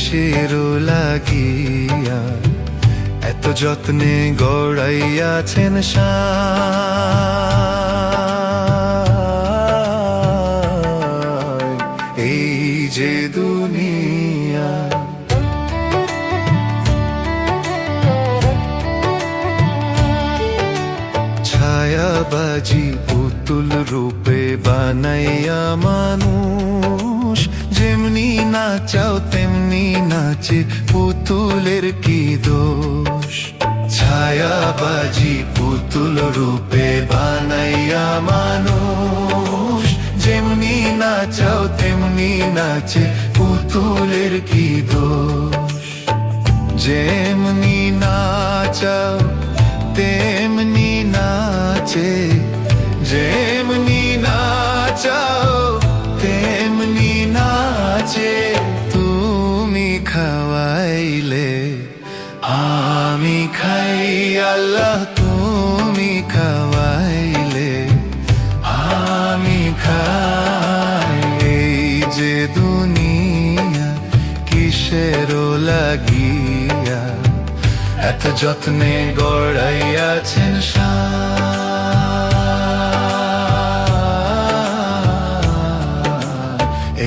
কিসের লাগিয়া এত যত্নে গড়াইয়াছেন এই যে দুনিয়া। ছায়াবাজি পুতুল রূপে বানাইয়া মানুষ, যেমনি নাচাও তেমনি নাচে, পুতুলের কি দোষ। ছায়াবাজি পুতুল রূপে বানাইয়া মানুষ, যেমনি নাচাও তেমনি নাচে, পুতুলের কি দোষ। যেমনি নাচাও তেমনি নাচে, যেমনি নাচাও তেমনি নাচে। তুমি খাওয়াইলে আমি খাই আল্লাহ, তুমি খাওয়াইলে আমি খাই। এই যে দুনিয়া কিসের লাগিয়া এত যত্নে গড়াইয়াছেন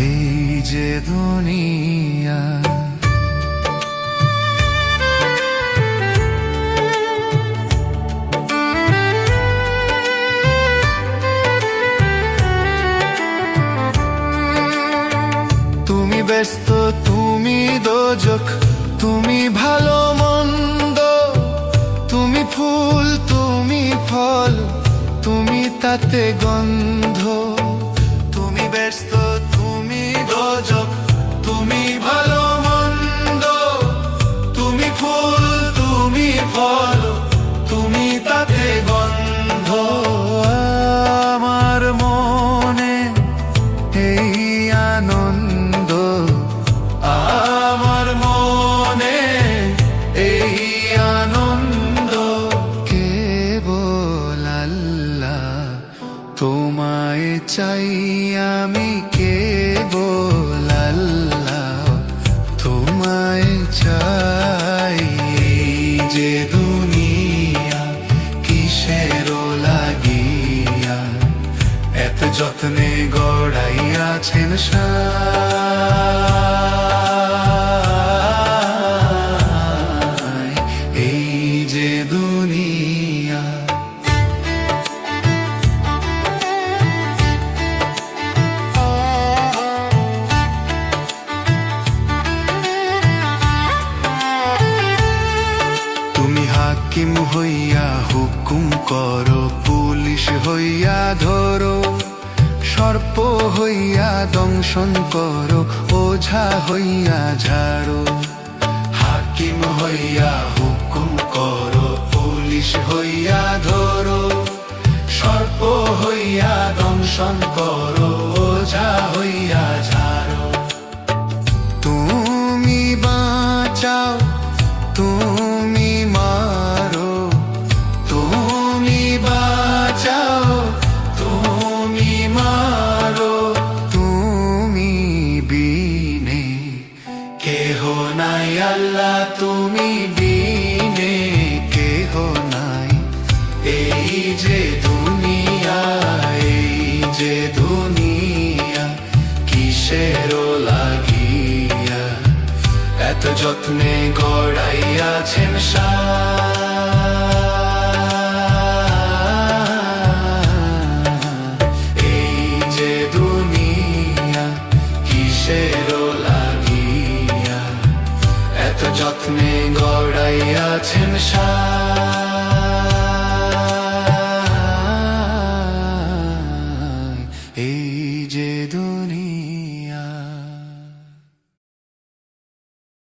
এই যে দুনিয়া। তুমি ব্যস্ত, তুমি দোজখ, তুমি ভালো মন্দ, তুমি ফুল, তুমি ফল, তুমি তাতে গন্ধ। তুমি ব্যস্ত, তুমি দোজখ, তুমি ভালো মন্দ, তুমি ফুল, তুমি ফল, তুমি তাতে গন্ধ। আমার মনে এই আনন্দ, আমার মনে এই আনন্দ, কেবল আল্লাহ তোমায় চাই আমি, কেবল আল্লাহ তোমায় চাই। এই যে দুনিয়া কিসের লাগিয়া এত যত্নে গড়াইয়াছেন এই যে দুনিয়া। তুমি হাকিম হইয়া হুকুম করো, পুলিশ হইয়া ধরো, সর্প হইয়া দংশন করো, ওঝা হইয়া ঝাড়ো। হাকিম হইয়া হুকুম করো, পুলিশ হইয়া ধরো, সর্প হইয়া দংশন করো, ওঝা হইয়া ঝাড়ো। তুমি বাঁচাও, তুমি মারো, তুমি বাঁচাও, তুমি মারো। তুমি বিনে কেহ নাই আল্লাহ, তুমি বিনে কেহ নাই। এই যে দুনিয়া, এই যে দুনিয়া কিসের লাগিয়া এত যত্নে গড়াইয়াছেন এই যে দুনিয়া কিসের লাগিয়া এত যত্নে গড়াইয়াছেন